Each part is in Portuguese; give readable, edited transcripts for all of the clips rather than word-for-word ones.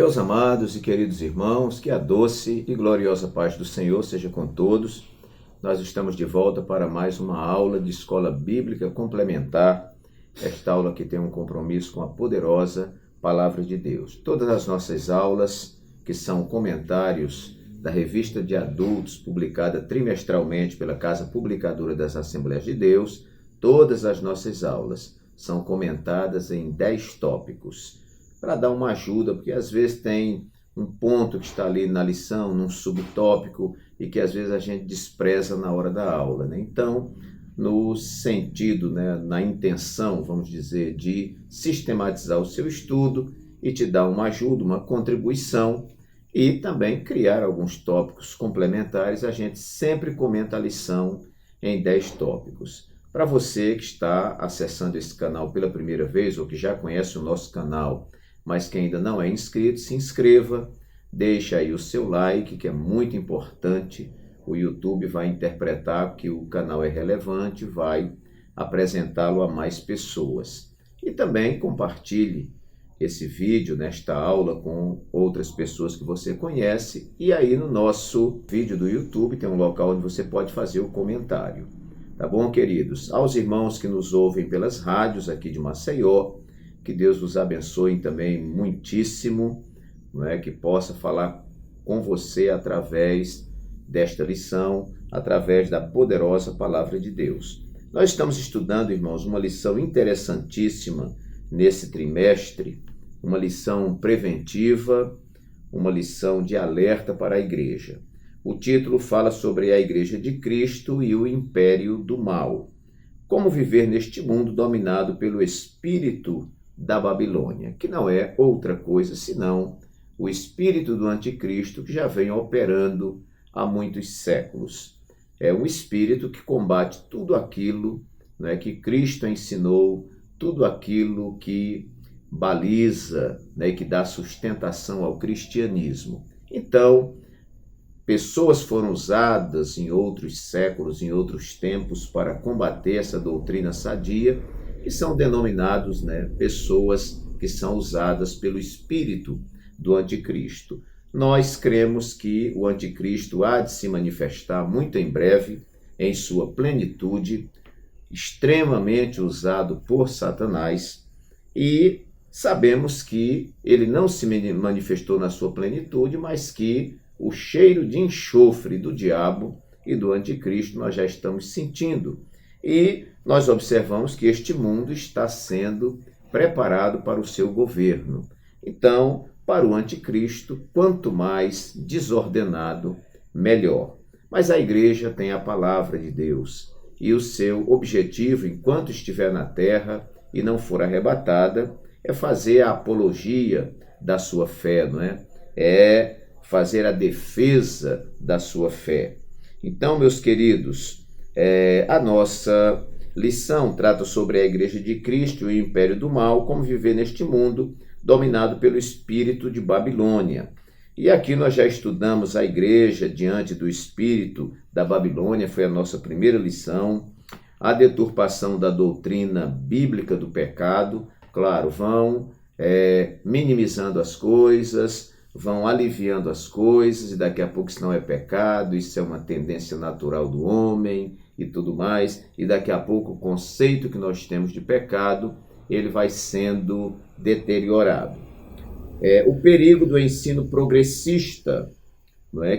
Meus amados e queridos irmãos, que a doce e gloriosa paz do Senhor seja com todos. Nós estamos de volta para mais uma aula de escola bíblica complementar. Esta aula que tem um compromisso com a poderosa Palavra de Deus. Todas as nossas aulas, que são comentários da revista de adultos, publicada trimestralmente pela Casa Publicadora das Assembleias de Deus, todas as nossas aulas são comentadas em 10 tópicos, para dar uma ajuda, porque às vezes tem um ponto que está ali na lição, num subtópico, e que às vezes a gente despreza na hora da aula, né? Então, no sentido, na intenção, vamos dizer, de sistematizar o seu estudo e te dar uma ajuda, uma contribuição, e também criar alguns tópicos complementares, a gente sempre comenta a lição em 10 tópicos. Para você que está acessando esse canal pela primeira vez, ou que já conhece o nosso canal, mas que ainda não é inscrito, se inscreva, deixa aí o seu like, que é muito importante. O YouTube vai interpretar que o canal é relevante, vai apresentá-lo a mais pessoas. E também compartilhe esse vídeo, nesta aula, com outras pessoas que você conhece. E aí no nosso vídeo do YouTube tem um local onde você pode fazer o comentário. Tá bom, queridos? Aos irmãos que nos ouvem pelas rádios aqui de Maceió, que Deus vos abençoe também muitíssimo, que possa falar com você através desta lição, através da poderosa Palavra de Deus. Nós estamos estudando, irmãos, uma lição interessantíssima nesse trimestre, uma lição preventiva, uma lição de alerta para a igreja. O título fala sobre a Igreja de Cristo e o Império do Mal. Como viver neste mundo dominado pelo espírito da Babilônia, que não é outra coisa senão o espírito do anticristo que já vem operando há muitos séculos. É um espírito que combate tudo aquilo, que Cristo ensinou, tudo aquilo que baliza, que dá sustentação ao cristianismo. Então, pessoas foram usadas em outros séculos, em outros tempos, para combater essa doutrina sadia, que são denominados pessoas que são usadas pelo espírito do anticristo. Nós cremos que o anticristo há de se manifestar muito em breve, em sua plenitude, extremamente usado por Satanás, e sabemos que ele não se manifestou na sua plenitude, mas que o cheiro de enxofre do diabo e do anticristo nós já estamos sentindo. E nós observamos que este mundo está sendo preparado para o seu governo. Então, para o anticristo, quanto mais desordenado, melhor. Mas a igreja tem a palavra de Deus, e o seu objetivo, enquanto estiver na terra e não for arrebatada, é fazer a apologia da sua fé, É fazer a defesa da sua fé. Então, meus queridos, a nossa lição trata sobre a Igreja de Cristo e o Império do Mal, como viver neste mundo dominado pelo espírito de Babilônia. E aqui nós já estudamos a igreja diante do espírito da Babilônia, foi a nossa primeira lição. A deturpação da doutrina bíblica do pecado, claro, vão minimizando as coisas, vão aliviando as coisas, e daqui a pouco isso não é pecado, isso é uma tendência natural do homem e tudo mais, e daqui a pouco o conceito que nós temos de pecado, ele vai sendo deteriorado. O perigo do ensino progressista,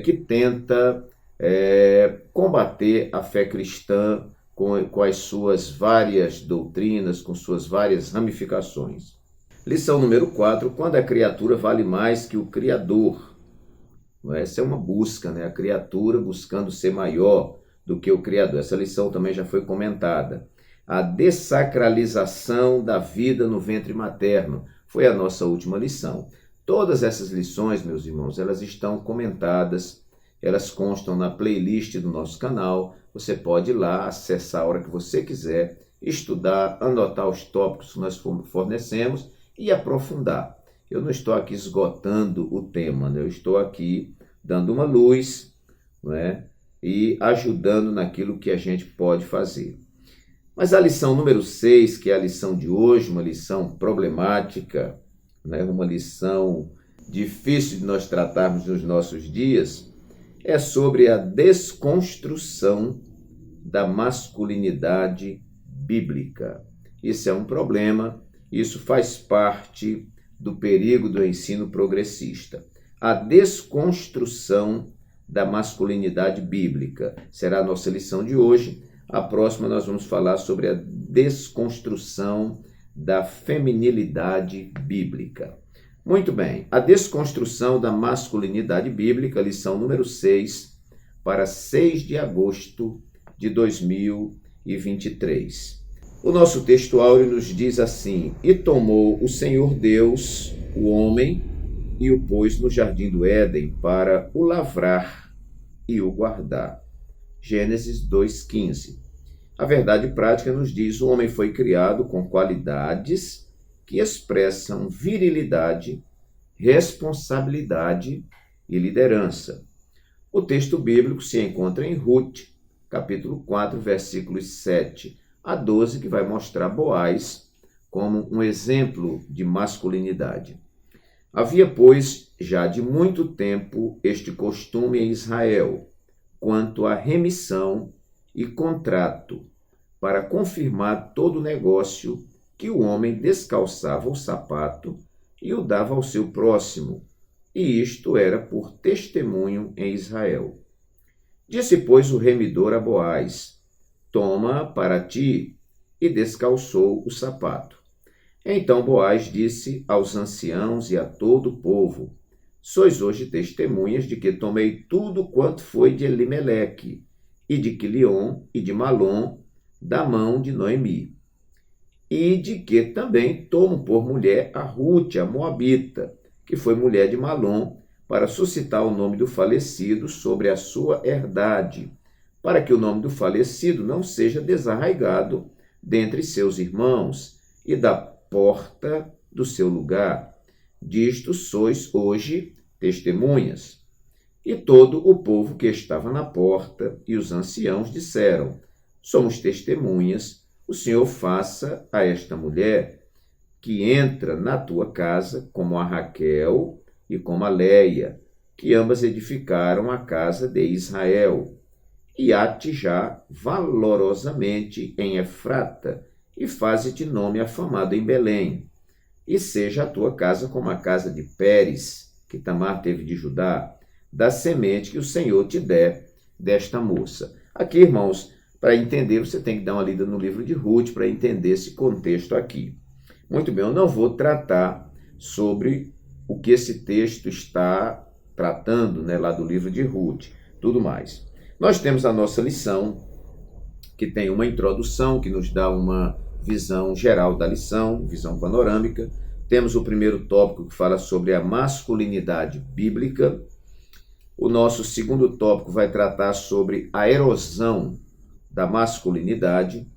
que tenta combater a fé cristã com as suas várias doutrinas, com suas várias ramificações. Lição número 4, quando a criatura vale mais que o Criador. Essa é uma busca, a criatura buscando ser maior do que o Criador. Essa lição também já foi comentada. A dessacralização da vida no ventre materno foi a nossa última lição. Todas essas lições, meus irmãos, elas estão comentadas, elas constam na playlist do nosso canal. Você pode ir lá, acessar a hora que você quiser, estudar, anotar os tópicos que nós fornecemos e aprofundar. Eu não estou aqui esgotando o tema, eu estou aqui dando uma luz, e ajudando naquilo que a gente pode fazer. Mas a lição número 6, que é a lição de hoje, uma lição problemática, uma lição difícil de nós tratarmos nos nossos dias é sobre a desconstrução da masculinidade bíblica. Isso é um problema, isso faz parte do perigo do ensino progressista. A desconstrução da masculinidade bíblica será a nossa lição de hoje. A próxima nós vamos falar sobre a desconstrução da feminilidade bíblica. Muito bem, a desconstrução da masculinidade bíblica, lição número 6, para 6 de agosto de 2023. O nosso texto áureo nos diz assim: E tomou o Senhor Deus o homem e o pôs no jardim do Éden para o lavrar e o guardar. Gênesis 2,15. A verdade prática nos diz: o homem foi criado com qualidades que expressam virilidade, responsabilidade e liderança. O texto bíblico se encontra em Ruth, capítulo 4, versículos 7 a 12, que vai mostrar Boaz como um exemplo de masculinidade. Havia, pois, já de muito tempo este costume em Israel, quanto à remissão e contrato, para confirmar todo o negócio, que o homem descalçava o sapato e o dava ao seu próximo, e isto era por testemunho em Israel. Disse, pois, o remidor a Boaz: Toma para ti, e descalçou o sapato. Então Boaz disse aos anciãos e a todo o povo: Sois hoje testemunhas de que tomei tudo quanto foi de Elimeleque, e de Quilion e de Malom, da mão de Noemi, e de que também tomo por mulher a Rute, a Moabita, que foi mulher de Malom, para suscitar o nome do falecido sobre a sua herdade, para que o nome do falecido não seja desarraigado dentre seus irmãos, e da porta do seu lugar. Disto sois hoje testemunhas. E todo o povo que estava na porta e os anciãos disseram: Somos testemunhas, o Senhor faça a esta mulher, que entra na tua casa, como a Raquel e como a Leia, que ambas edificaram a casa de Israel, e há-te já valorosamente em Efrata, e faze-te nome afamado em Belém, e seja a tua casa como a casa de Pérez, que Tamar teve de Judá, da semente que o Senhor te der desta moça. Aqui, irmãos, para entender, você tem que dar uma lida no livro de Ruth para entender esse contexto aqui. Muito bem, eu não vou tratar sobre o que esse texto está tratando, lá do livro de Ruth, tudo mais. Nós temos a nossa lição, que tem uma introdução, que nos dá uma visão geral da lição, visão panorâmica. Temos o primeiro tópico, que fala sobre a masculinidade bíblica. O nosso segundo tópico vai tratar sobre a erosão da masculinidade.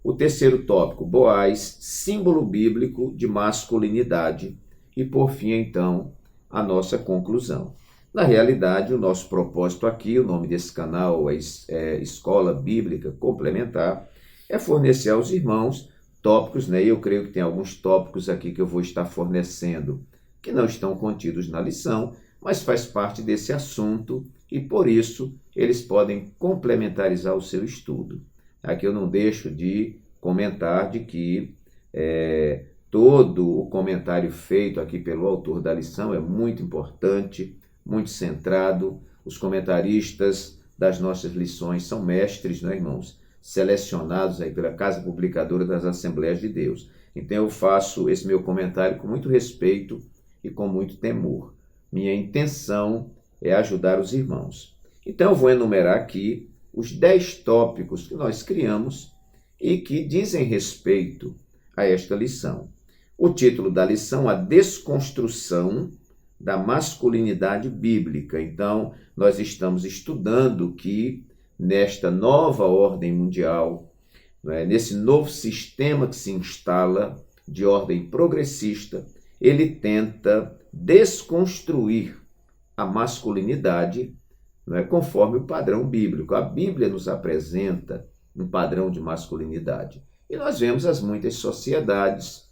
O terceiro tópico, Boaz, símbolo bíblico de masculinidade. E, por fim, então, a nossa conclusão. Na realidade, o nosso propósito aqui, o nome desse canal é Escola Bíblica Complementar, é fornecer aos irmãos tópicos, e eu creio que tem alguns tópicos aqui que eu vou estar fornecendo que não estão contidos na lição, mas faz parte desse assunto e, por isso, eles podem complementarizar o seu estudo. Aqui eu não deixo de comentar de que todo o comentário feito aqui pelo autor da lição é muito importante, muito centrado. Os comentaristas das nossas lições são mestres, irmãos? Selecionados aí pela Casa Publicadora das Assembleias de Deus. Então eu faço esse meu comentário com muito respeito e com muito temor. Minha intenção é ajudar os irmãos. Então eu vou enumerar aqui os 10 tópicos que nós criamos e que dizem respeito a esta lição. O título da lição, a desconstrução da masculinidade bíblica. Então, nós estamos estudando que nesta nova ordem mundial, nesse novo sistema que se instala de ordem progressista, ele tenta desconstruir a masculinidade conforme o padrão bíblico. A Bíblia nos apresenta um padrão de masculinidade. E nós vemos as muitas sociedades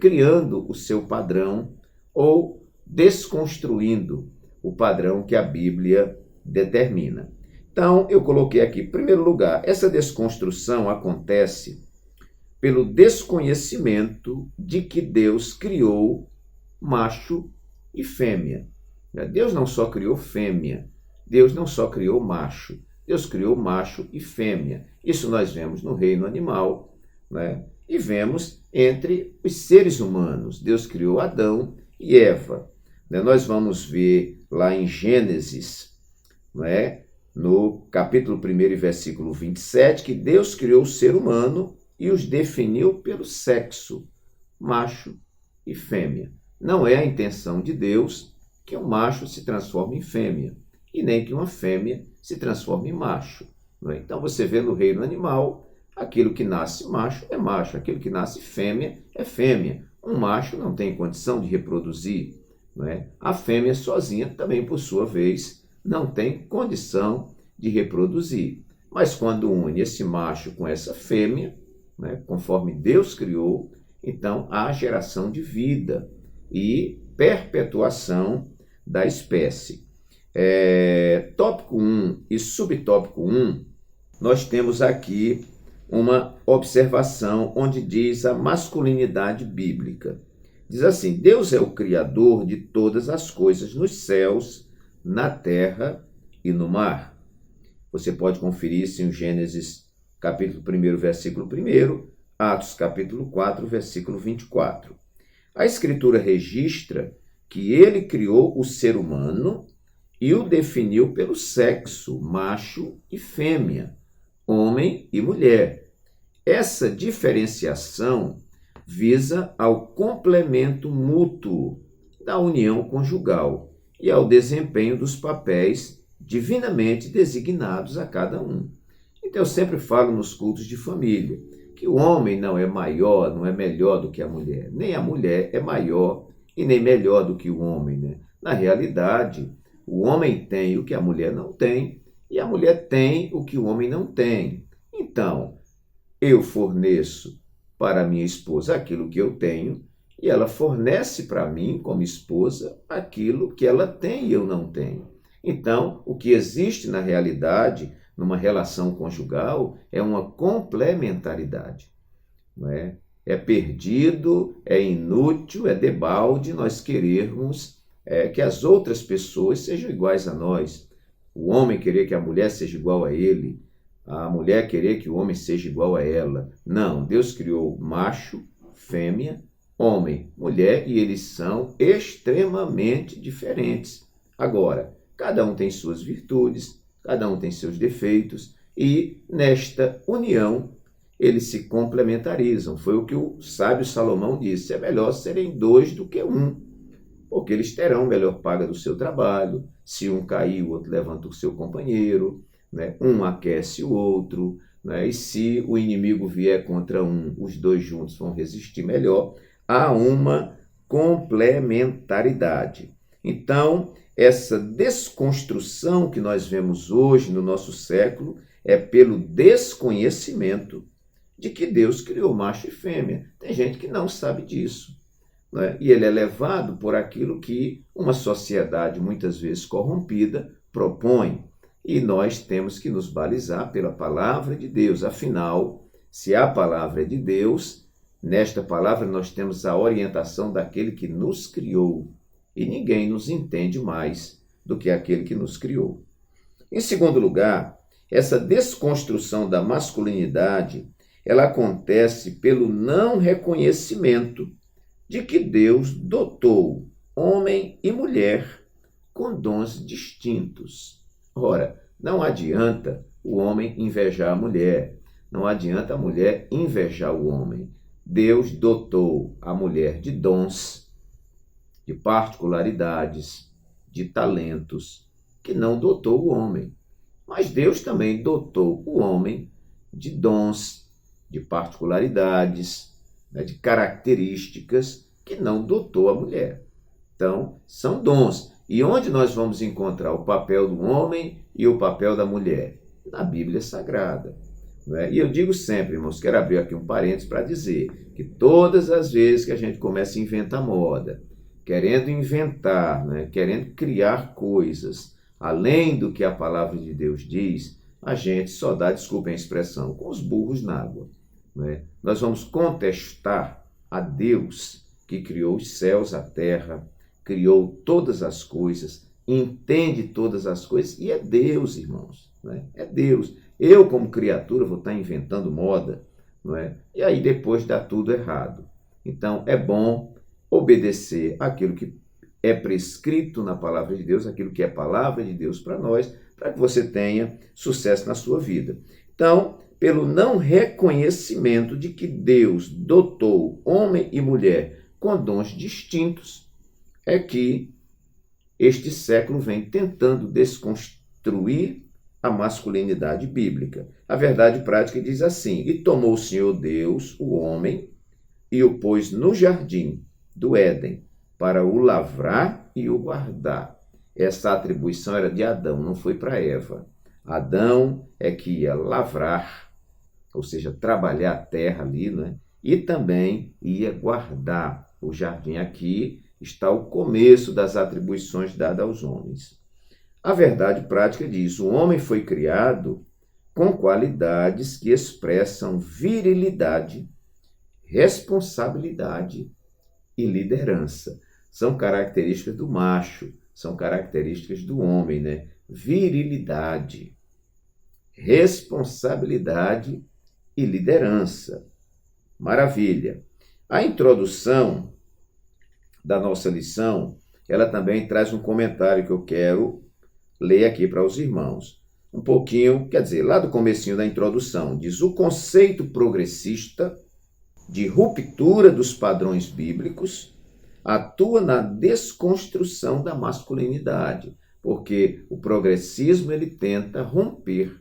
criando o seu padrão ou desconstruindo o padrão que a Bíblia determina. Então, eu coloquei aqui, em primeiro lugar, essa desconstrução acontece pelo desconhecimento de que Deus criou macho e fêmea. Deus não só criou fêmea, Deus não só criou macho, Deus criou macho e fêmea. Isso nós vemos no reino animal, né? E vemos entre os seres humanos. Deus criou Adão e Eva. Nós vamos ver lá em Gênesis, no capítulo 1 e versículo 27, que Deus criou o ser humano e os definiu pelo sexo, macho e fêmea. Não é a intenção de Deus que um macho se transforme em fêmea, e nem que uma fêmea se transforme em macho. Então você vê no reino animal, aquilo que nasce macho, aquilo que nasce fêmea é fêmea. Um macho não tem condição de reproduzir. A fêmea sozinha também, por sua vez, não tem condição de reproduzir. Mas quando une esse macho com essa fêmea, conforme Deus criou, então há geração de vida e perpetuação da espécie. Tópico 1 e subtópico 1, nós temos aqui uma observação onde diz a masculinidade bíblica. Diz assim: Deus é o Criador de todas as coisas nos céus, na terra e no mar. Você pode conferir isso em Gênesis capítulo 1, versículo 1, Atos capítulo 4, versículo 24. A Escritura registra que ele criou o ser humano e o definiu pelo sexo, macho e fêmea, homem e mulher. Essa diferenciação visa ao complemento mútuo da união conjugal e ao desempenho dos papéis divinamente designados a cada um. Então eu sempre falo nos cultos de família que o homem não é maior, não é melhor do que a mulher, nem a mulher é maior e nem melhor do que o homem. Na realidade, o homem tem o que a mulher não tem e a mulher tem o que o homem não tem. Então, eu forneço para minha esposa aquilo que eu tenho e ela fornece para mim, como esposa, aquilo que ela tem e eu não tenho. Então, o que existe na realidade, numa relação conjugal, é uma complementaridade. É perdido, é inútil, é debalde nós querermos que as outras pessoas sejam iguais a nós. O homem querer que a mulher seja igual a ele, a mulher querer que o homem seja igual a ela. Não, Deus criou macho, fêmea, homem, mulher, e eles são extremamente diferentes. Agora, cada um tem suas virtudes, cada um tem seus defeitos, e nesta união eles se complementarizam. Foi o que o sábio Salomão disse: é melhor serem dois do que um, porque eles terão melhor paga do seu trabalho. Se um cair, o outro levanta o seu companheiro, um aquece o outro, e se o inimigo vier contra um, os dois juntos vão resistir melhor. Há uma complementaridade. Então, essa desconstrução que nós vemos hoje no nosso século é pelo desconhecimento de que Deus criou macho e fêmea. Tem gente que não sabe disso. E ele é levado por aquilo que uma sociedade, muitas vezes corrompida, propõe. E nós temos que nos balizar pela palavra de Deus. Afinal, se a palavra é de Deus, nesta palavra nós temos a orientação daquele que nos criou. E ninguém nos entende mais do que aquele que nos criou. Em segundo lugar, essa desconstrução da masculinidade, ela acontece pelo não reconhecimento de que Deus dotou homem e mulher com dons distintos. Ora, não adianta o homem invejar a mulher, não adianta a mulher invejar o homem. Deus dotou a mulher de dons, de particularidades, de talentos, que não dotou o homem. Mas Deus também dotou o homem de dons, de particularidades, de características que não dotou a mulher. Então, são dons. E onde nós vamos encontrar o papel do homem e o papel da mulher? Na Bíblia Sagrada. E eu digo sempre, irmãos, quero abrir aqui um parênteses para dizer que todas as vezes que a gente começa a inventar moda, querendo inventar, né, querendo criar coisas, além do que a palavra de Deus diz, a gente só dá, desculpem a expressão, com os burros na água. Né? Nós vamos contestar a Deus que criou os céus, a terra, criou todas as coisas, entende todas as coisas, e é Deus, irmãos. Né? É Deus. Eu, como criatura, vou estar inventando moda, não é? E aí depois dá tudo errado. Então, é bom obedecer aquilo que é prescrito na palavra de Deus, aquilo que é palavra de Deus para nós, para que você tenha sucesso na sua vida. Então, pelo não reconhecimento de que Deus dotou homem e mulher com dons distintos, é que este século vem tentando desconstruir a masculinidade bíblica. A verdade prática diz assim: e tomou o Senhor Deus o homem e o pôs no jardim do Éden para o lavrar e o guardar. Essa atribuição era de Adão, não foi para Eva. Adão é que ia lavrar, ou seja, trabalhar a terra ali, né? E também ia guardar o jardim. Aqui está o começo das atribuições dadas aos homens. A verdade prática diz: o homem foi criado com qualidades que expressam virilidade, responsabilidade e liderança. São características do macho, são características do homem, né? Virilidade, responsabilidade e liderança. Maravilha! A introdução da nossa lição, ela também traz um comentário que eu quero ler aqui para os irmãos. Um pouquinho, quer dizer, lá do comecinho da introdução, diz: o conceito progressista de ruptura dos padrões bíblicos atua na desconstrução da masculinidade, porque o progressismo ele tenta romper,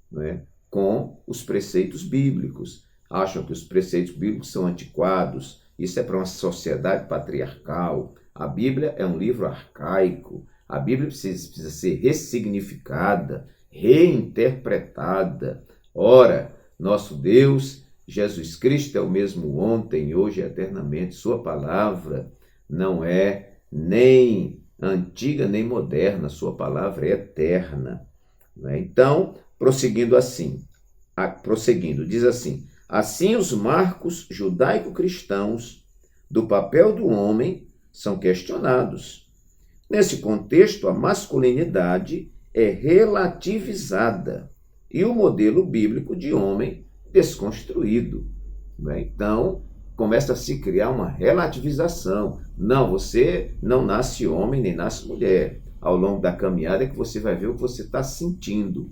né, com os preceitos bíblicos. Acham que os preceitos bíblicos são antiquados, isso é para uma sociedade patriarcal. A Bíblia é um livro arcaico, a Bíblia precisa ser ressignificada, reinterpretada. Ora, nosso Deus, Jesus Cristo, é o mesmo ontem, hoje e eternamente. Sua palavra não é nem antiga nem moderna, sua palavra é eterna. Então, prosseguindo, diz assim: assim os marcos judaico-cristãos do papel do homem são questionados. Nesse contexto, a masculinidade é relativizada e o modelo bíblico de homem desconstruído. Então, começa a se criar uma relativização. Não, você não nasce homem nem nasce mulher. Ao longo da caminhada é que você vai ver o que você está sentindo.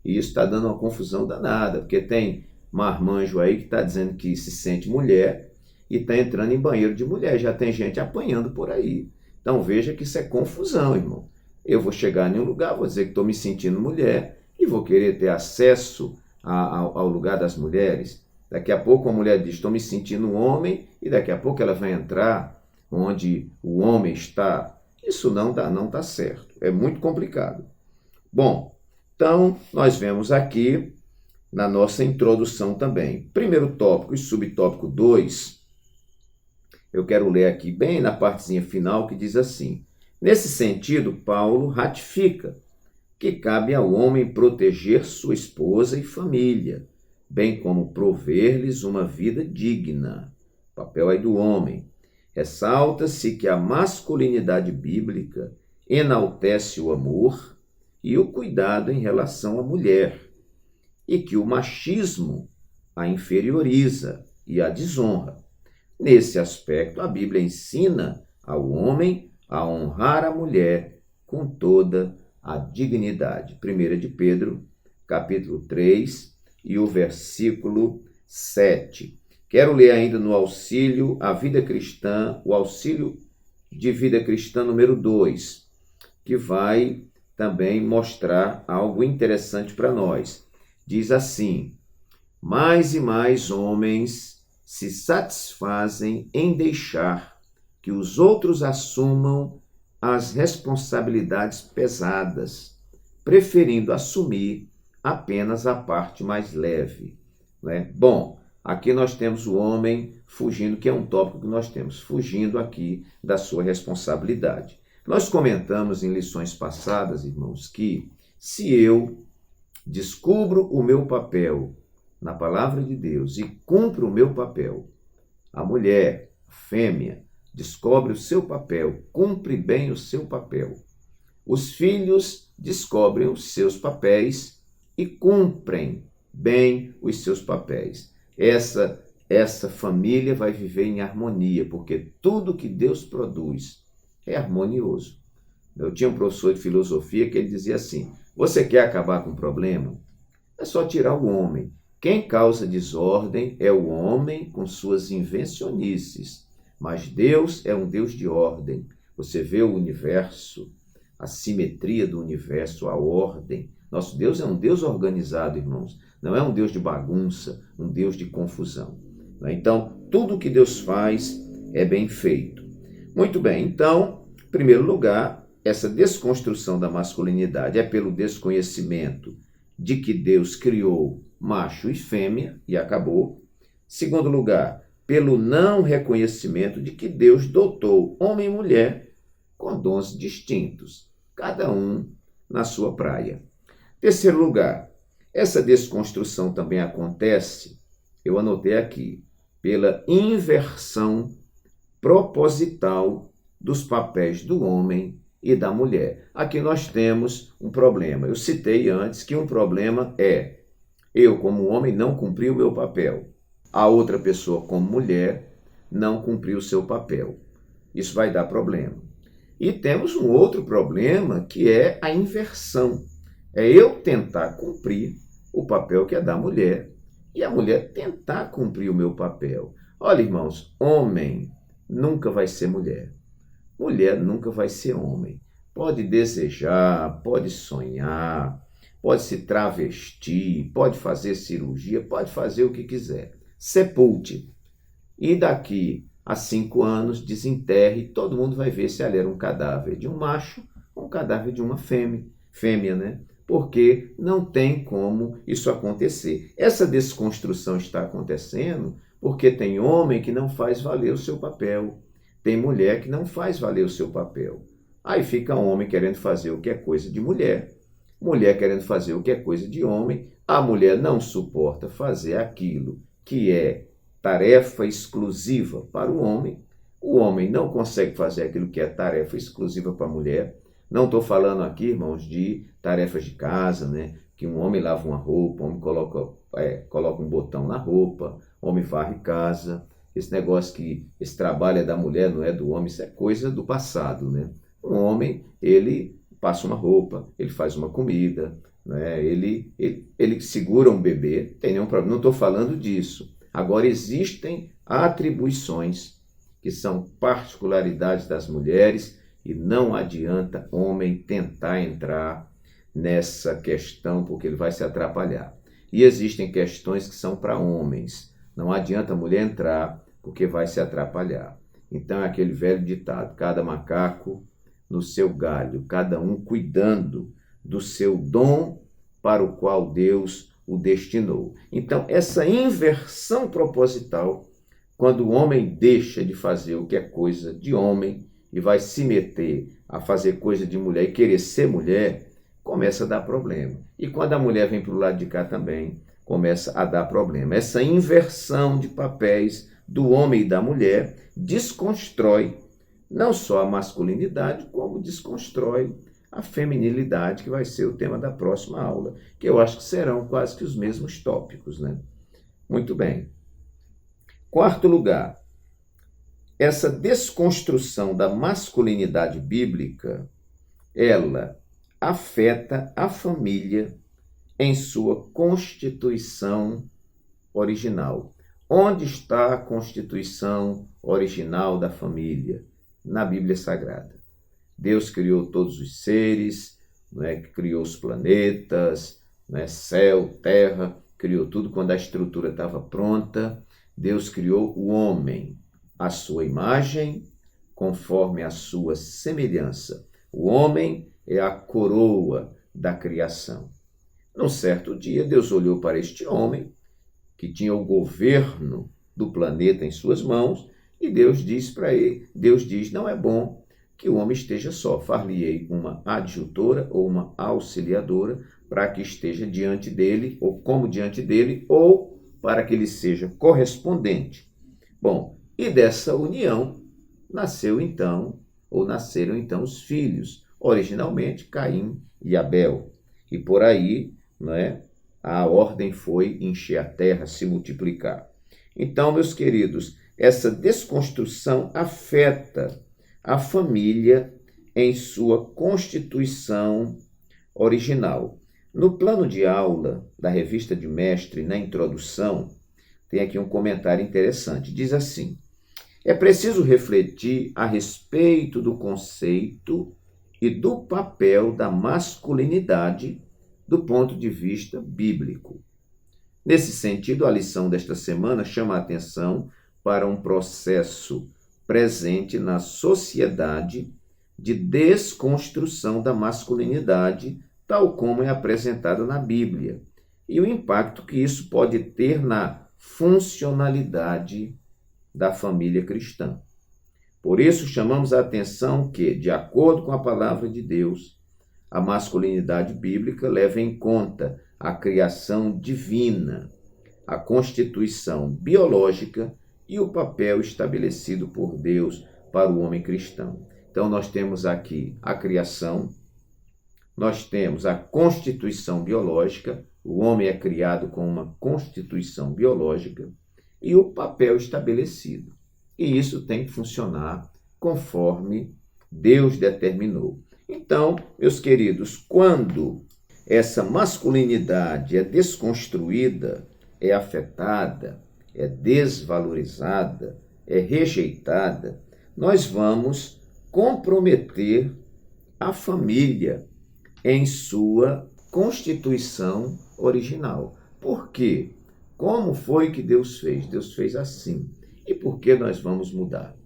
E isso está dando uma confusão danada, porque tem marmanjo aí que está dizendo que se sente mulher e está entrando em banheiro de mulher. Já tem gente apanhando por aí. Então veja que isso é confusão, irmão. Eu vou chegar em um lugar, vou dizer que estou me sentindo mulher e vou querer ter acesso ao lugar das mulheres. Daqui a pouco a mulher diz: estou me sentindo homem, e daqui a pouco ela vai entrar onde o homem está. Isso não está certo. É muito complicado. Bom, então nós vemos aqui na nossa introdução também. Primeiro tópico e subtópico 2, eu quero ler aqui bem na partezinha final que diz assim: nesse sentido, Paulo ratifica que cabe ao homem proteger sua esposa e família, bem como prover-lhes uma vida digna. Papel aí do homem. Ressalta-se que a masculinidade bíblica enaltece o amor e o cuidado em relação à mulher, e que o machismo a inferioriza e a desonra. Nesse aspecto, a Bíblia ensina ao homem a honrar a mulher com toda a dignidade. 1 de Pedro, capítulo 3, e o versículo 7. Quero ler ainda no auxílio à vida cristã, o auxílio de vida cristã número 2, que vai também mostrar algo interessante para nós. Diz assim: mais e mais homens se satisfazem em deixar que os outros assumam as responsabilidades pesadas, preferindo assumir apenas a parte mais leve. Né? Bom, Aqui nós temos o homem fugindo, que é um tópico que nós temos, fugindo aqui da sua responsabilidade. Nós comentamos em lições passadas, irmãos, que se eu descubro o meu papel na palavra de Deus e cumpro o meu papel, a mulher, a fêmea, descobre o seu papel, cumpre bem o seu papel. Os filhos descobrem os seus papéis e cumprem bem os seus papéis. Essa família vai viver em harmonia, porque tudo que Deus produz é harmonioso. Eu tinha um professor de filosofia que ele dizia assim: você quer acabar com o problema? É só tirar o homem. Quem causa desordem é o homem com suas invencionices, mas Deus é um Deus de ordem. Você vê o universo, a simetria do universo, a ordem. Nosso Deus é um Deus organizado, irmãos. Não é um Deus de bagunça, um Deus de confusão. Então, tudo que Deus faz é bem feito. Muito bem, então, em primeiro lugar, essa desconstrução da masculinidade é pelo desconhecimento de que Deus criou macho e fêmea e acabou. Segundo lugar, pelo não reconhecimento de que Deus dotou homem e mulher com dons distintos, cada um na sua praia. Terceiro lugar, essa desconstrução também acontece, eu anotei aqui, pela inversão proposital dos papéis do homem e da mulher. Aqui nós temos um problema. Eu citei antes que um problema é eu, como homem, não cumpri o meu papel. A outra pessoa, como mulher, não cumpriu o seu papel. Isso vai dar problema. E temos um outro problema, que é a inversão. É eu tentar cumprir o papel que é da mulher e a mulher tentar cumprir o meu papel. Olha, irmãos, homem nunca vai ser mulher. Mulher nunca vai ser homem. Pode desejar, pode sonhar, pode se travestir, pode fazer cirurgia, pode fazer o que quiser. Sepulte. E daqui a 5 anos, desenterre, todo mundo vai ver se ela era um cadáver de um macho ou um cadáver de uma fêmea, né? Porque não tem como isso acontecer. Essa desconstrução está acontecendo porque tem homem que não faz valer o seu papel. Tem mulher que não faz valer o seu papel. Aí fica homem querendo fazer o que é coisa de mulher, mulher querendo fazer o que é coisa de homem. A mulher não suporta fazer aquilo que é tarefa exclusiva para o homem não consegue fazer aquilo que é tarefa exclusiva para a mulher. Não estou falando aqui, irmãos, de tarefas de casa, né? Que um homem lava uma roupa, um homem coloca um botão na roupa, homem varre casa. Esse negócio que esse trabalho é da mulher, não é do homem, isso é coisa do passado, né? O homem, ele passa uma roupa, ele faz uma comida, né? Ele segura um bebê, tem nenhum problema, não estou falando disso. Agora, existem atribuições que são particularidades das mulheres e não adianta homem tentar entrar nessa questão porque ele vai se atrapalhar. E existem questões que são para homens. Não adianta a mulher entrar porque vai se atrapalhar. Então é aquele velho ditado, cada macaco no seu galho, cada um cuidando do seu dom para o qual Deus o destinou. Então essa inversão proposital, quando o homem deixa de fazer o que é coisa de homem e vai se meter a fazer coisa de mulher e querer ser mulher, começa a dar problema. E quando a mulher vem para o lado de cá também, começa a dar problema. Essa inversão de papéis do homem e da mulher desconstrói não só a masculinidade, como desconstrói a feminilidade, que vai ser o tema da próxima aula, que eu acho que serão quase que os mesmos tópicos, né? Muito bem. Quarto lugar, essa desconstrução da masculinidade bíblica, ela afeta a família em sua constituição original. Onde está a constituição original da família? Na Bíblia Sagrada. Deus criou todos os seres, né, criou os planetas, né, céu, terra, criou tudo. Quando a estrutura estava pronta, Deus criou o homem, à sua imagem, conforme a sua semelhança. O homem é a coroa da criação. Num certo dia, Deus olhou para este homem que tinha o governo do planeta em suas mãos, e Deus diz para ele, Deus diz, não é bom que o homem esteja só, far-lhe-ei uma adjutora ou uma auxiliadora, para que esteja diante dele, ou como diante dele, ou para que ele seja correspondente. Bom, e dessa união nasceram então os filhos, originalmente Caim e Abel. E por aí, não é, a ordem foi encher a terra, se multiplicar. Então, meus queridos, essa desconstrução afeta a família em sua constituição original. No plano de aula da revista de mestre, na introdução, tem aqui um comentário interessante. Diz assim: é preciso refletir a respeito do conceito e do papel da masculinidade do ponto de vista bíblico. Nesse sentido, a lição desta semana chama a atenção para um processo presente na sociedade de desconstrução da masculinidade, tal como é apresentado na Bíblia, e o impacto que isso pode ter na funcionalidade da família cristã. Por isso, chamamos a atenção que, de acordo com a palavra de Deus, a masculinidade bíblica leva em conta a criação divina, a constituição biológica e o papel estabelecido por Deus para o homem cristão. Então, nós temos aqui a criação, nós temos a constituição biológica, o homem é criado com uma constituição biológica, e o papel estabelecido. E isso tem que funcionar conforme Deus determinou. Então, meus queridos, quando essa masculinidade é desconstruída, é afetada, é desvalorizada, é rejeitada, nós vamos comprometer a família em sua constituição original. Por quê? Como foi que Deus fez? Deus fez assim. E por que nós vamos mudar?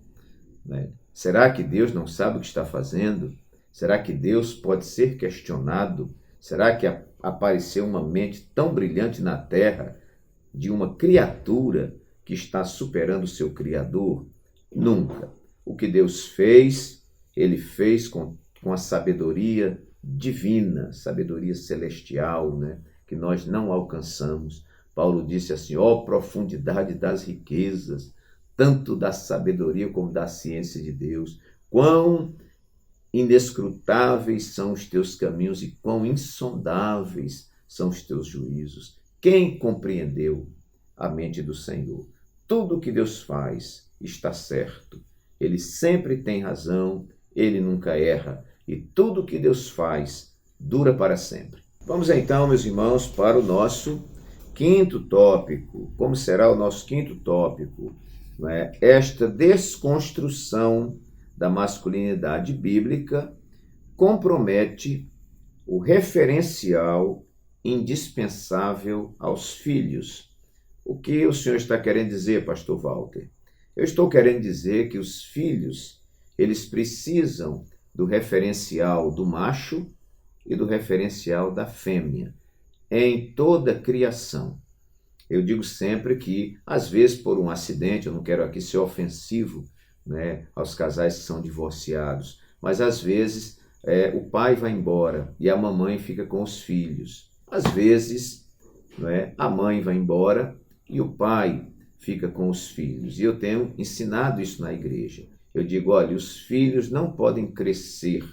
Será que Deus não sabe o que está fazendo? Será que Deus pode ser questionado? Será que apareceu uma mente tão brilhante na terra de uma criatura que está superando o seu Criador? Nunca. O que Deus fez, Ele fez com a sabedoria divina, sabedoria celestial, que nós não alcançamos. Paulo disse assim: ó profundidade das riquezas, tanto da sabedoria como da ciência de Deus, quão inescrutáveis são os teus caminhos e quão insondáveis são os teus juízos. Quem compreendeu a mente do Senhor? Tudo o que Deus faz está certo. Ele sempre tem razão, ele nunca erra. E tudo o que Deus faz dura para sempre. Vamos então, meus irmãos, para o nosso quinto tópico. Como será o nosso quinto tópico? Esta desconstrução da masculinidade bíblica compromete o referencial indispensável aos filhos. O que o senhor está querendo dizer, pastor Walter? Eu estou querendo dizer que os filhos, eles precisam do referencial do macho e do referencial da fêmea em toda a criação. Eu digo sempre que, às vezes, por um acidente, eu não quero aqui ser ofensivo, aos casais que são divorciados, mas às vezes o pai vai embora e a mamãe fica com os filhos. Às vezes a mãe vai embora e o pai fica com os filhos. E eu tenho ensinado isso na igreja. Eu digo, olha, os filhos não podem crescer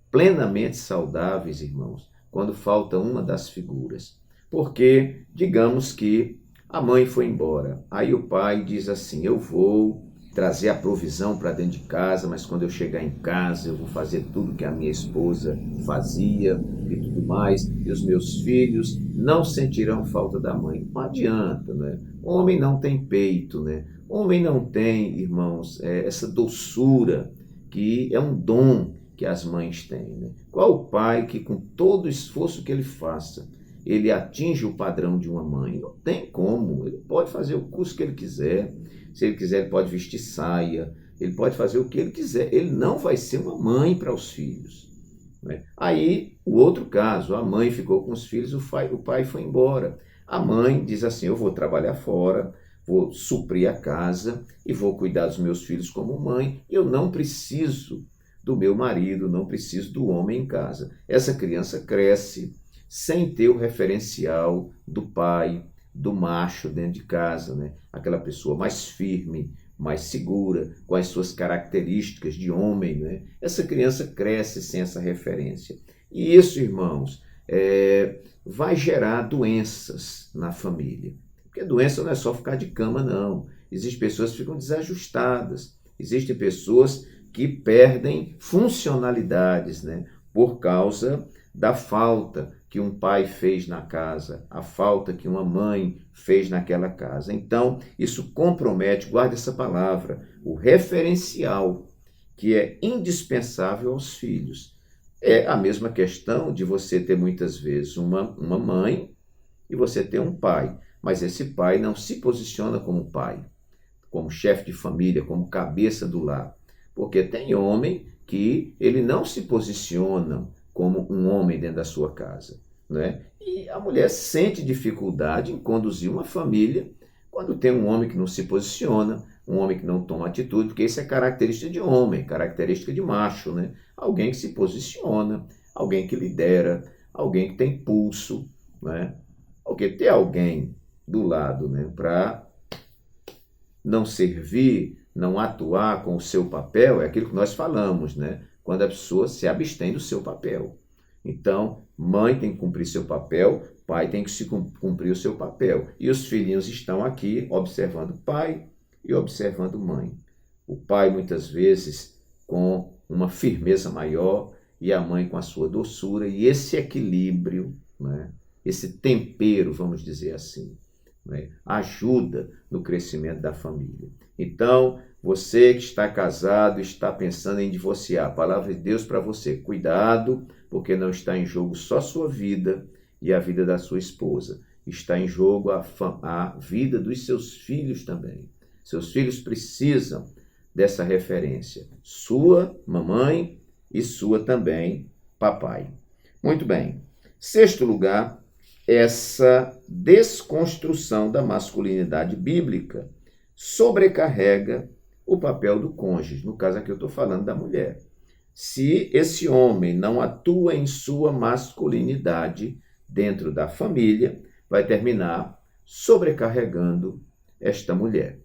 plenamente saudáveis, irmãos, quando falta uma das figuras. Porque, digamos que a mãe foi embora, aí o pai diz assim: eu vou trazer a provisão para dentro de casa, mas quando eu chegar em casa eu vou fazer tudo que a minha esposa fazia e tudo mais, e os meus filhos não sentirão falta da mãe. Não adianta, O homem não tem peito, O homem não tem, irmãos, essa doçura que é um dom que as mães têm. Qual o pai que, com todo o esforço que ele faça, ele atinge o padrão de uma mãe? Não tem como. Ele pode fazer o curso que ele quiser. Se ele quiser, ele pode vestir saia. Ele pode fazer o que ele quiser. Ele não vai ser uma mãe para os filhos. Aí, o outro caso, a mãe ficou com os filhos, o pai foi embora. A mãe diz assim, eu vou trabalhar fora, vou suprir a casa e vou cuidar dos meus filhos como mãe, eu não preciso do meu marido, não preciso do homem em casa. Essa criança cresce sem ter o referencial do pai, do macho dentro de casa, né? Aquela pessoa mais firme, mais segura, com as suas características de homem, né? Essa criança cresce sem essa referência. E isso, irmãos, vai gerar doenças na família. Porque doença não é só ficar de cama, não. Existem pessoas que ficam desajustadas, existem pessoas que perdem funcionalidades, né? Por causa da falta que um pai fez na casa, a falta que uma mãe fez naquela casa. Então, isso compromete, guarde essa palavra, o referencial que é indispensável aos filhos. É a mesma questão de você ter muitas vezes uma mãe e você ter um pai, mas esse pai não se posiciona como pai, como chefe de família, como cabeça do lar. Porque tem homem que ele não se posiciona como um homem dentro da sua casa, né? E a mulher sente dificuldade em conduzir uma família quando tem um homem que não se posiciona, um homem que não toma atitude, porque isso é característica de homem, característica de macho, né? Alguém que se posiciona, alguém que lidera, alguém que tem pulso, né? Porque ter alguém do lado, né, para não servir, não atuar com o seu papel, é aquilo que nós falamos, né? Quando a pessoa se abstém do seu papel. Então, mãe tem que cumprir seu papel, pai tem que cumprir o seu papel. E os filhinhos estão aqui observando pai e observando mãe. O pai, muitas vezes, com uma firmeza maior e a mãe com a sua doçura. E esse equilíbrio, né? Esse tempero, vamos dizer assim, né? Ajuda no crescimento da família. Então, você que está casado, está pensando em divorciar, a palavra de Deus para você, cuidado, porque não está em jogo só a sua vida e a vida da sua esposa. Está em jogo a vida dos seus filhos também. Seus filhos precisam dessa referência. Sua, mamãe, e sua também, papai. Muito bem. Sexto lugar, essa desconstrução da masculinidade bíblica sobrecarrega o papel do cônjuge. No caso aqui eu estou falando da mulher. Se esse homem não atua em sua masculinidade dentro da família, vai terminar sobrecarregando esta mulher.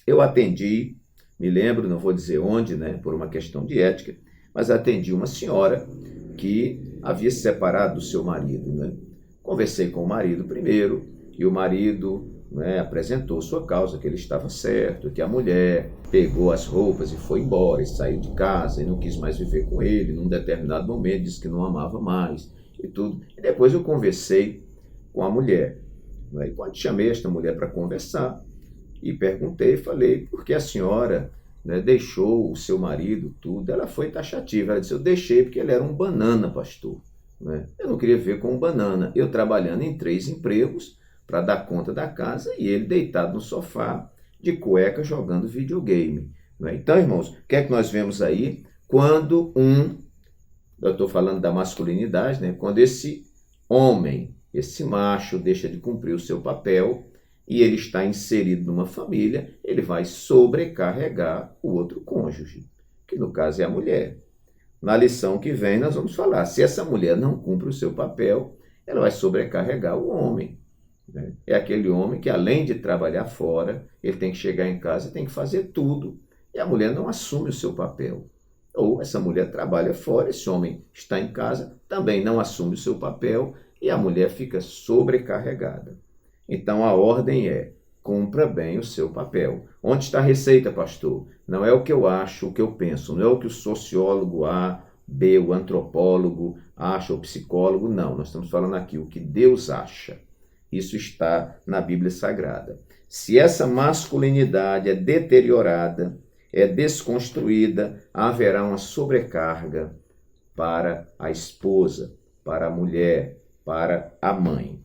Eu atendi, me lembro, não vou dizer onde, né, por uma questão de ética, mas atendi uma senhora que havia se separado do seu marido, né? Conversei com o marido primeiro e o marido, né, apresentou sua causa, que ele estava certo, que a mulher pegou as roupas e foi embora, e saiu de casa e não quis mais viver com ele. Num determinado momento disse que não amava mais e tudo. E depois eu conversei com a mulher, né? E quando chamei esta mulher para conversar e perguntei, falei, por que a senhora, né, deixou o seu marido, tudo? Ela foi taxativa, ela disse, eu deixei porque ele era um banana, pastor, né? Eu não queria ver com um banana, eu trabalhando em 3 empregos para dar conta da casa e ele deitado no sofá, de cueca, jogando videogame, né? Então, irmãos, o que é que nós vemos aí? Quando eu estou falando da masculinidade, né? Quando esse homem, esse macho, deixa de cumprir o seu papel e ele está inserido numa família, ele vai sobrecarregar o outro cônjuge, que no caso é a mulher. Na lição que vem nós vamos falar, se essa mulher não cumpre o seu papel, ela vai sobrecarregar o homem, né? É aquele homem que, além de trabalhar fora, ele tem que chegar em casa e tem que fazer tudo, e a mulher não assume o seu papel. Ou essa mulher trabalha fora, esse homem está em casa, também não assume o seu papel, e a mulher fica sobrecarregada. Então a ordem é, cumpra bem o seu papel. Onde está a receita, pastor? Não é o que eu acho, o que eu penso, não é o que o sociólogo A, B, o antropólogo acha, o psicólogo, não. Nós estamos falando aqui o que Deus acha. Isso está na Bíblia Sagrada. Se essa masculinidade é deteriorada, é desconstruída, haverá uma sobrecarga para a esposa, para a mulher, para a mãe.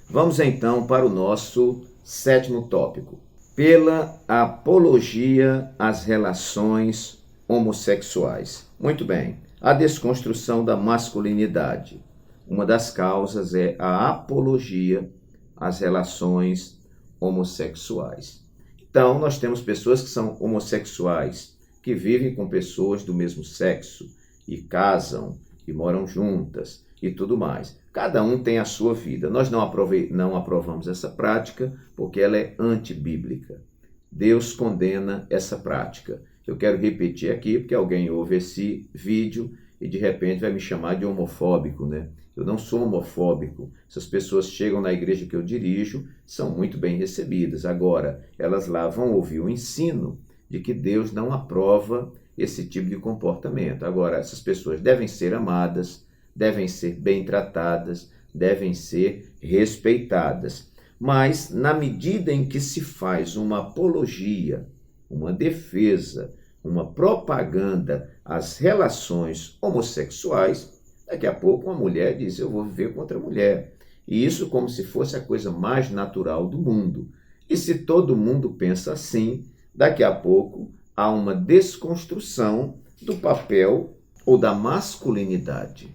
Vamos então para o nosso 7º tópico. Pela apologia às relações homossexuais. Muito bem, a desconstrução da masculinidade. Uma das causas é a apologia as relações homossexuais. Então, nós temos pessoas que são homossexuais, que vivem com pessoas do mesmo sexo e casam e moram juntas e tudo mais. Cada um tem a sua vida. Nós não aprovamos essa prática porque ela é antibíblica. Deus condena essa prática. Eu quero repetir aqui porque alguém ouve esse vídeo e de repente vai me chamar de homofóbico, né? Eu não sou homofóbico. Essas pessoas chegam na igreja que eu dirijo, são muito bem recebidas. Agora, elas lá vão ouvir o ensino de que Deus não aprova esse tipo de comportamento. Agora, essas pessoas devem ser amadas, devem ser bem tratadas, devem ser respeitadas. Mas, na medida em que se faz uma apologia, uma defesa, uma propaganda às relações homossexuais, daqui a pouco uma mulher diz, eu vou viver com outra mulher. E isso como se fosse a coisa mais natural do mundo. E se todo mundo pensa assim, daqui a pouco há uma desconstrução do papel ou da masculinidade.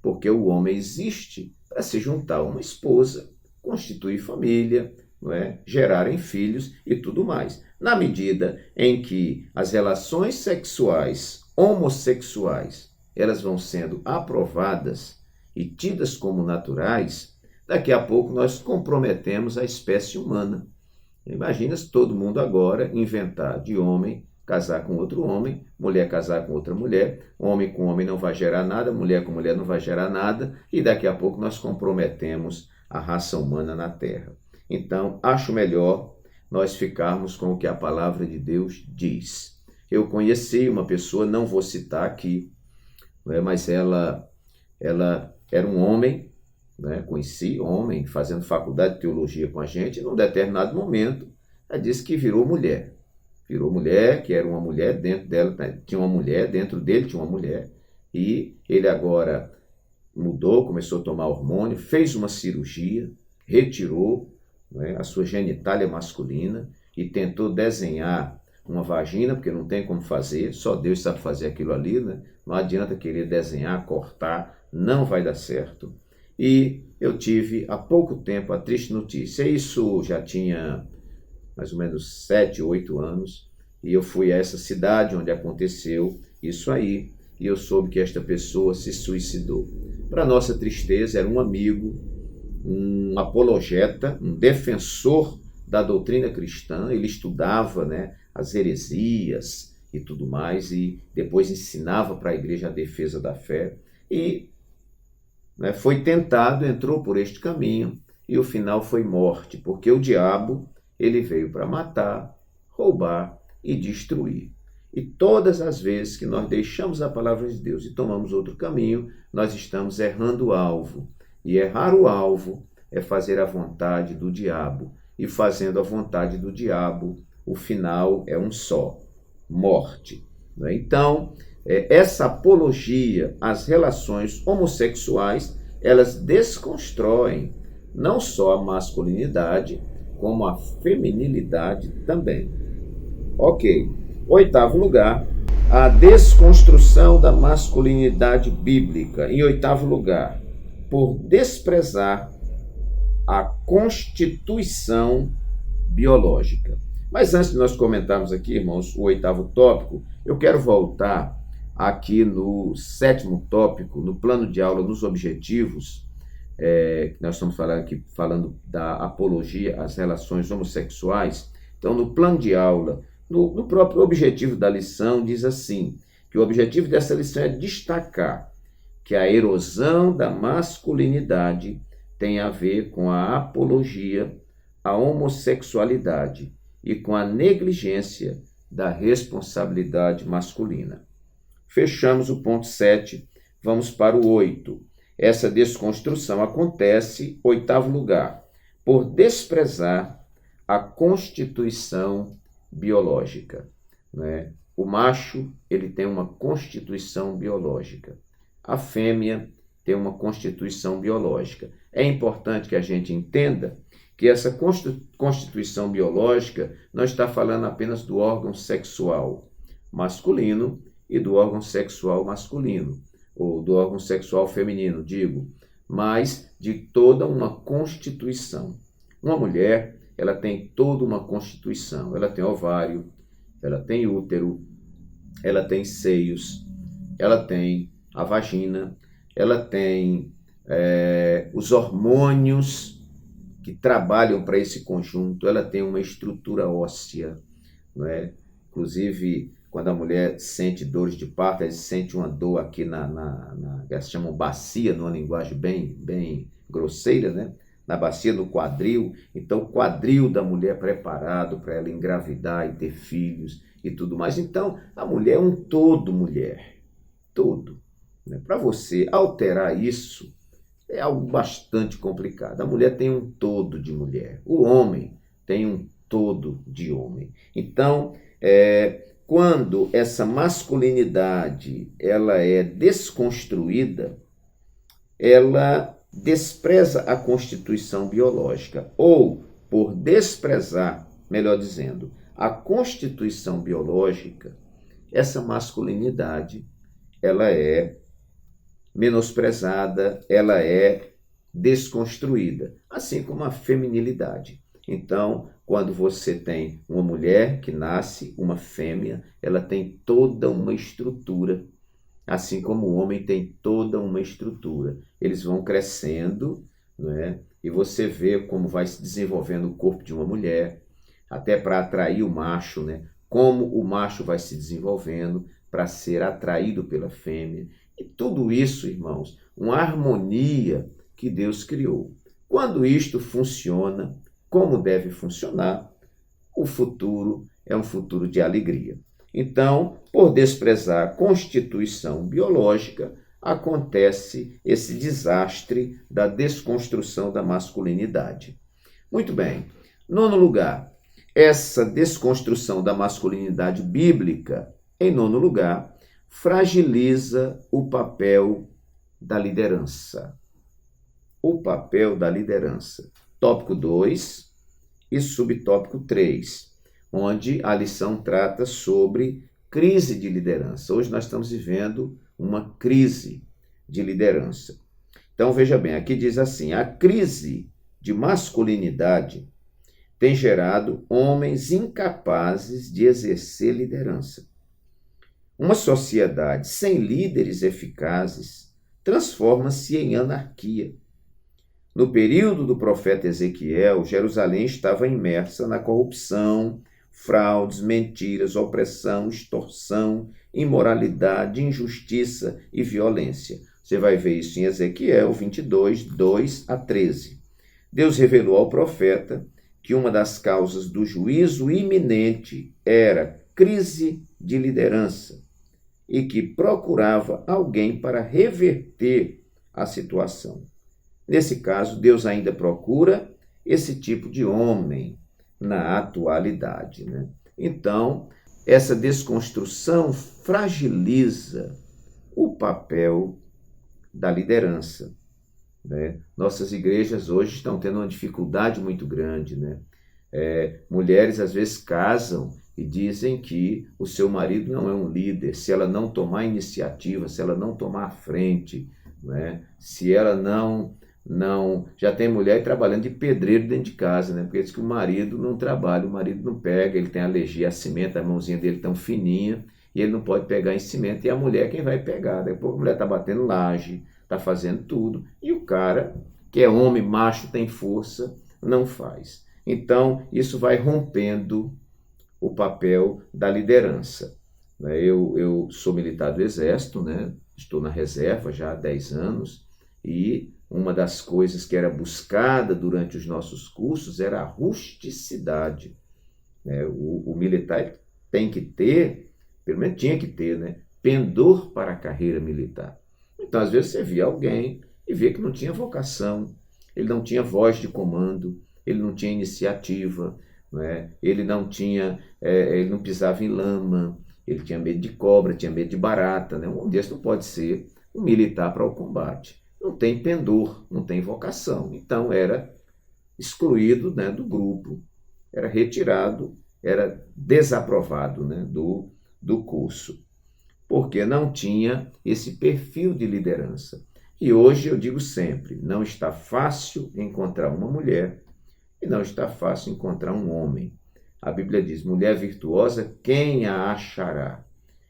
Porque o homem existe para se juntar a uma esposa, constituir família, não é? Gerarem filhos e tudo mais. Na medida em que as relações sexuais homossexuais elas vão sendo aprovadas e tidas como naturais, daqui a pouco nós comprometemos a espécie humana. Imagina se todo mundo agora inventar de homem casar com outro homem, mulher casar com outra mulher, homem com homem não vai gerar nada, mulher com mulher não vai gerar nada, e daqui a pouco nós comprometemos a raça humana na Terra. Então, acho melhor nós ficarmos com o que a palavra de Deus diz. Eu conheci uma pessoa, não vou citar aqui, mas ela era um homem, né? Conheci homem fazendo faculdade de teologia com a gente, e num determinado momento ela disse que virou mulher. Virou mulher, que era uma mulher dentro dela, tinha uma mulher, dentro dele tinha uma mulher, e ele agora mudou, começou a tomar hormônio, fez uma cirurgia, retirou, né, a sua genitália masculina e tentou desenhar uma vagina, porque não tem como fazer, só Deus sabe fazer aquilo ali, né? Não adianta querer desenhar, cortar, não vai dar certo. E eu tive há pouco tempo a triste notícia, isso já tinha mais ou menos 7, 8 anos, e eu fui a essa cidade onde aconteceu isso aí, e eu soube que esta pessoa se suicidou. Para nossa tristeza, era um amigo, um apologeta, um defensor da doutrina cristã, ele estudava, né, as heresias e tudo mais, e depois ensinava para a igreja a defesa da fé, e né, foi tentado, entrou por este caminho, e o final foi morte, porque o diabo ele veio para matar, roubar e destruir. E todas as vezes que nós deixamos a palavra de Deus e tomamos outro caminho, nós estamos errando o alvo. E errar o alvo é fazer a vontade do diabo. E fazendo a vontade do diabo, o final é um só, morte. Então, essa apologia às relações homossexuais, elas desconstroem não só a masculinidade, como a feminilidade também. Ok. 8º lugar, a desconstrução da masculinidade bíblica. Em 8º lugar, por desprezar a constituição biológica. Mas antes de nós comentarmos aqui, irmãos, o 8º tópico, eu quero voltar aqui no 7º tópico, no plano de aula, nos objetivos, que nós estamos falando da apologia às relações homossexuais. Então, no plano de aula, no próprio objetivo da lição, diz assim, que o objetivo dessa lição é destacar que a erosão da masculinidade tem a ver com a apologia à homossexualidade e com a negligência da responsabilidade masculina. Fechamos o ponto 7, vamos para o 8. Essa desconstrução acontece, 8º lugar, por desprezar a constituição biológica. Né? O macho ele tem uma constituição biológica. A fêmea tem uma constituição biológica. É importante que a gente entenda que essa constituição biológica não está falando apenas do órgão sexual masculino e do órgão sexual masculino, ou do órgão sexual feminino, digo, mas de toda uma constituição. Uma mulher, ela tem toda uma constituição. Ela tem ovário, ela tem útero, ela tem seios, ela tem a vagina, ela tem os hormônios que trabalham para esse conjunto, ela tem uma estrutura óssea, não é? Inclusive, quando a mulher sente dores de parto, ela sente uma dor aqui elas chamam bacia, numa linguagem bem grosseira, né? Na bacia, no quadril. Então, o quadril da mulher é preparado para ela engravidar e ter filhos e tudo mais. Então, a mulher é um todo mulher, todo. Né? Para você alterar isso, é algo bastante complicado. A mulher tem um todo de mulher, o homem tem um todo de homem. Então, quando essa masculinidade ela é desconstruída, ela despreza a constituição biológica, ou, por desprezar, melhor dizendo, a constituição biológica, essa masculinidade ela é menosprezada, ela é desconstruída, assim como a feminilidade. Então, quando você tem uma mulher que nasce, uma fêmea, ela tem toda uma estrutura, assim como o homem tem toda uma estrutura. Eles vão crescendo, não é? E você vê como vai se desenvolvendo o corpo de uma mulher, até para atrair o macho, né? Como o macho vai se desenvolvendo para ser atraído pela fêmea. E tudo isso, irmãos, uma harmonia que Deus criou. Quando isto funciona como deve funcionar, o futuro é um futuro de alegria. Então, por desprezar a constituição biológica, acontece esse desastre da desconstrução da masculinidade. Muito bem. Nono lugar, essa desconstrução da masculinidade bíblica, em nono lugar, fragiliza o papel da liderança. O papel da liderança. Tópico 2 e subtópico 3, onde a lição trata sobre crise de liderança. Hoje nós estamos vivendo uma crise de liderança. Então, veja bem, aqui diz assim: a crise de masculinidade tem gerado homens incapazes de exercer liderança. Uma sociedade sem líderes eficazes transforma-se em anarquia. No período do profeta Ezequiel, Jerusalém estava imersa na corrupção, fraudes, mentiras, opressão, extorsão, imoralidade, injustiça e violência. Você vai ver isso em Ezequiel 22, 2 a 13. Deus revelou ao profeta que uma das causas do juízo iminente era crise de liderança e que procurava alguém para reverter a situação. Nesse caso, Deus ainda procura esse tipo de homem na atualidade, né? Então, essa desconstrução fragiliza o papel da liderança, né? Nossas igrejas hoje estão tendo uma dificuldade muito grande, né? Mulheres às vezes casam e dizem que o seu marido não é um líder, se ela não tomar iniciativa, se ela não tomar a frente, né? Se ela não... Já tem mulher trabalhando de pedreiro dentro de casa, né? Porque diz que o marido não trabalha, o marido não pega, ele tem alergia a cimento, a mãozinha dele tão fininha, e ele não pode pegar em cimento, e a mulher é quem vai pegar. Depois a mulher está batendo laje, está fazendo tudo, e o cara, que é homem, macho, tem força, não faz. Então, isso vai rompendo o papel da liderança. Eu sou militar do Exército, né? Estou na reserva já há 10 anos, e uma das coisas que era buscada durante os nossos cursos era a rusticidade. O militar tem que ter, pelo menos tinha que ter, né, pendor para a carreira militar. Então, às vezes, você via alguém e via que não tinha vocação, ele não tinha voz de comando, ele não tinha iniciativa, né? Ele não pisava em lama, ele tinha medo de cobra, tinha medo de barata, né? Um homem desse não pode ser um militar para o combate. Não tem pendor, não tem vocação. Então, era excluído, né, do grupo, era retirado, era desaprovado, né, do curso, porque não tinha esse perfil de liderança. E hoje eu digo sempre, não está fácil encontrar uma mulher e não está fácil encontrar um homem. A Bíblia diz, mulher virtuosa, quem a achará?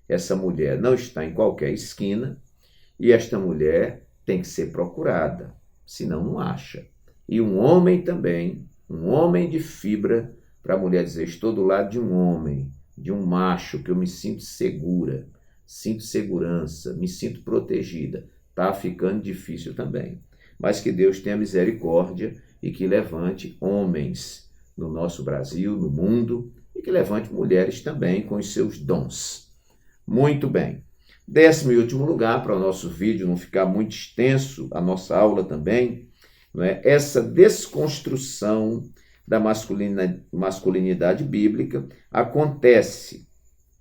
Essa mulher não está em qualquer esquina e esta mulher tem que ser procurada, senão não acha. E um homem também, um homem de fibra, para a mulher dizer, estou do lado de um homem, de um macho, que eu me sinto segura, sinto segurança, me sinto protegida. Está ficando difícil também. Mas que Deus tenha misericórdia e que levante homens no nosso Brasil, no mundo, e que levante mulheres também com os seus dons. Muito bem. 10º e último lugar, para o nosso vídeo não ficar muito extenso, a nossa aula também, não é? Essa desconstrução da masculinidade bíblica acontece,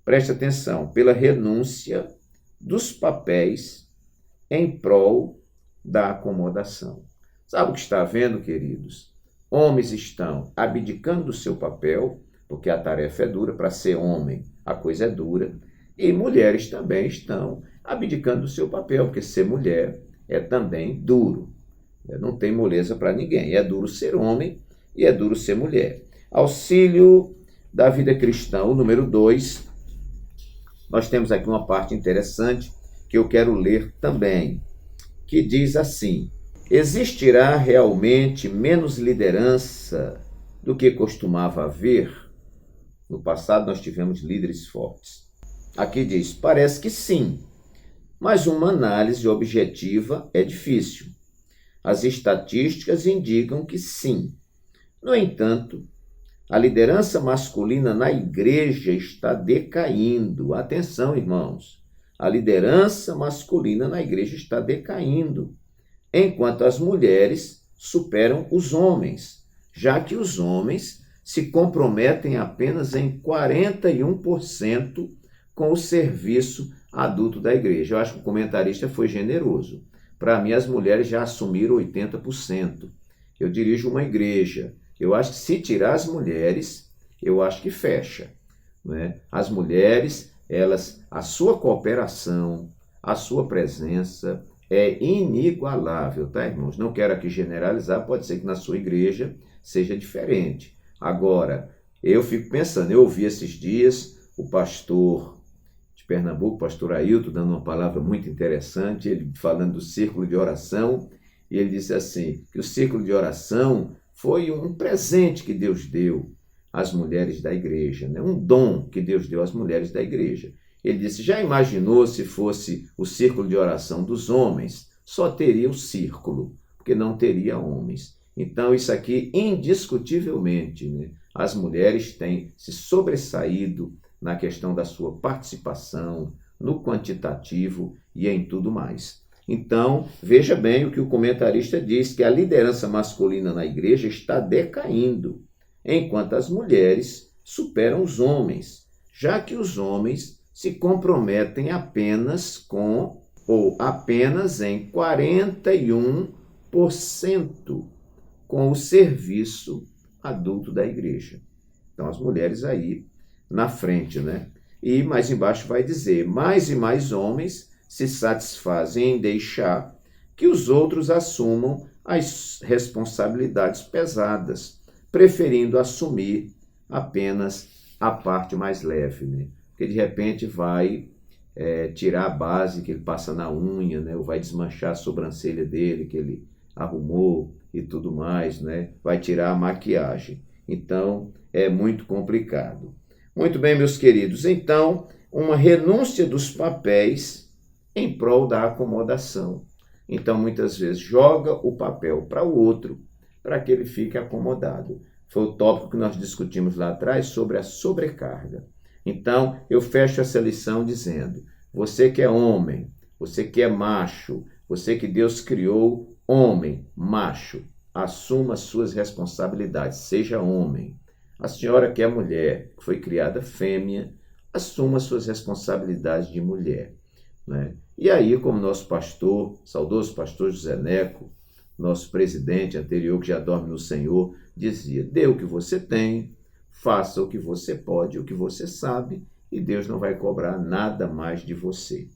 preste atenção, pela renúncia dos papéis em prol da acomodação. Sabe o que está vendo, queridos? Homens estão abdicando do seu papel, porque a tarefa é dura, para ser homem a coisa é dura, e mulheres também estão abdicando do seu papel, porque ser mulher é também duro. Não tem moleza para ninguém. É duro ser homem e é duro ser mulher. Auxílio da vida cristã, o número 2. Nós temos aqui uma parte interessante que eu quero ler também, que diz assim: existirá realmente menos liderança do que costumava haver? No passado nós tivemos líderes fortes. Aqui diz, parece que sim, mas uma análise objetiva é difícil. As estatísticas indicam que sim. No entanto, a liderança masculina na igreja está decaindo. Atenção, irmãos. A liderança masculina na igreja está decaindo, enquanto as mulheres superam os homens, já que os homens se comprometem apenas em 41% com o serviço adulto da igreja. Eu acho que o comentarista foi generoso. Para mim, as mulheres já assumiram 80%. Eu dirijo uma igreja. Eu acho que se tirar as mulheres, eu acho que fecha. Não é? As mulheres, a sua cooperação, a sua presença é inigualável, tá, irmãos? Não quero aqui generalizar, pode ser que na sua igreja seja diferente. Agora, eu fico pensando, eu ouvi esses dias o pastor Pernambuco, pastor Ailton, dando uma palavra muito interessante, ele falando do círculo de oração, e ele disse assim, que o círculo de oração foi um presente que Deus deu às mulheres da igreja, né? Um dom que Deus deu às mulheres da igreja. Ele disse, já imaginou se fosse o círculo de oração dos homens? Só teria o círculo, porque não teria homens. Então, isso aqui, indiscutivelmente, né? As mulheres têm se sobressaído na questão da sua participação, no quantitativo e em tudo mais. Então, veja bem o que o comentarista diz, que a liderança masculina na igreja está decaindo, enquanto as mulheres superam os homens, já que os homens se comprometem apenas em 41% com o serviço adulto da igreja. Então, as mulheres aí na frente, né? E mais embaixo vai dizer, mais e mais homens se satisfazem em deixar que os outros assumam as responsabilidades pesadas, preferindo assumir apenas a parte mais leve, né? Porque de repente vai tirar a base que ele passa na unha, né? Ou vai desmanchar a sobrancelha dele que ele arrumou e tudo mais, né? Vai tirar a maquiagem. Então, é muito complicado. Muito bem, meus queridos. Então, uma renúncia dos papéis em prol da acomodação. Então, muitas vezes, joga o papel para o outro, para que ele fique acomodado. Foi o tópico que nós discutimos lá atrás sobre a sobrecarga. Então, eu fecho essa lição dizendo, você que é homem, você que é macho, você que Deus criou homem, macho, assuma suas responsabilidades, seja homem. A senhora que é mulher, que foi criada fêmea, assuma suas responsabilidades de mulher, né? E aí, como nosso pastor, saudoso pastor José Neco, nosso presidente anterior, que já dorme no Senhor, dizia, dê o que você tem, faça o que você pode, o que você sabe, e Deus não vai cobrar nada mais de você.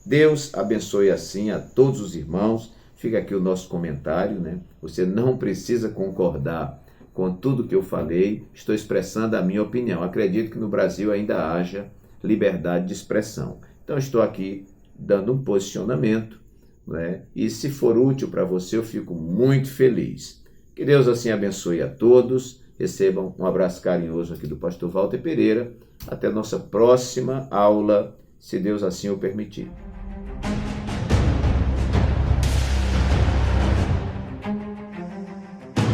Deus abençoe assim a todos os irmãos. Fica aqui o nosso comentário, né? Você não precisa concordar com tudo que eu falei, estou expressando a minha opinião. Acredito que no Brasil ainda haja liberdade de expressão. Então, estou aqui dando um posicionamento, né? E se for útil para você, eu fico muito feliz. Que Deus assim abençoe a todos. Recebam um abraço carinhoso aqui do pastor Walter Pereira. Até a nossa próxima aula, se Deus assim o permitir.